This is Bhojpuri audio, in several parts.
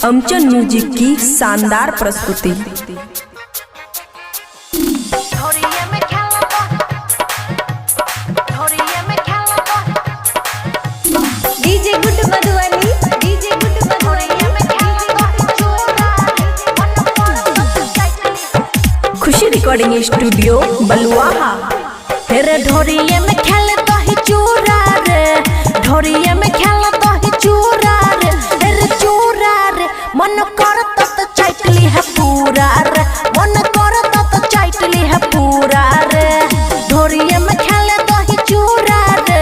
अमचन म्यूजिक की शानदार प्रस्तुति। DJ good Madhubani, DJ good Khushi recording studio Baluaha. तेरे ढोरिये में खेल तो ही चूरा रे, ढोरिये में खेल तो ही चूरा रे, तेरे चूरा रे मन करता तो चाटली है पूरा रे, मन करता तो चाटली है पूरा रे। ढोरिये में खेल तो ही चूरा रे,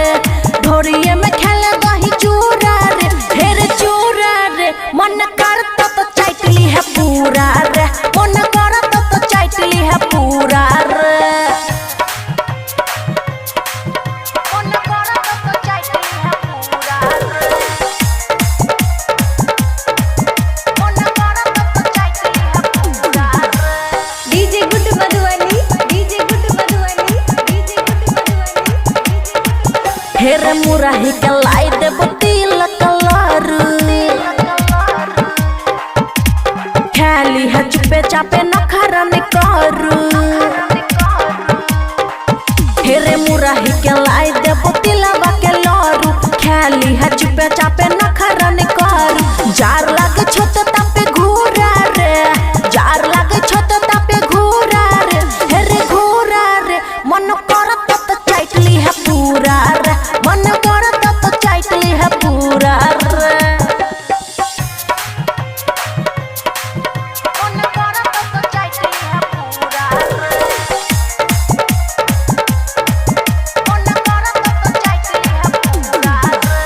ढोरिये में खेल तो ही चूरा रे, तेरे चूरा रे मन करता तो चाटली है पूरा रे, मन करता तो चाटली है पूरा रे। हेरे मुराही के लाई देबो तिल कलर, खाली है चुपे चापे नखरा ने करू। हेरे मुराही के लाई देबो तिलवा के लरू, खाली है चुपे चापे नखरा ने करू। जार लागे छोटे तापे घूरा रे, जार लागे छोटे तापे घूरा रे, हेरे घूरा रे मन करता तो चाटली है पूरा रे, मन करता तो चाटली है पूरा रे। मन करता तो चाटली है पूरा रे, मन करता तो चाटली है पूरा रे।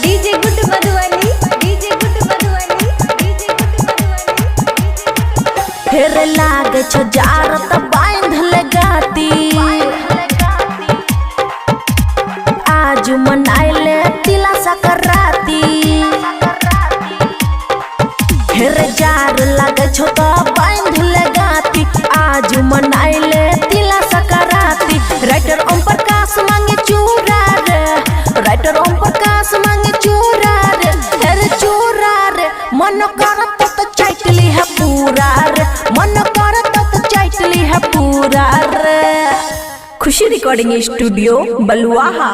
DJ good Madhubani, DJ good Madhubani, DJ good Madhubani. फेर लागे छ जार त बांध लगाती, आज मनाइले तिला सकराती। हेर जार लागे छो तो बांध लगाती, आज मनाइले तिला सकराती। राइटर ओम प्रकाश मांगे चूरा रे, राइटर ओम प्रकाश मांगे चूरा रे, हेर चूरा रे मन करता तो चाटली है पूरा रे, मन करता तो चाटली है पूरा रे। खुशी रिकॉर्डिंग स्टूडियो बलुआहा।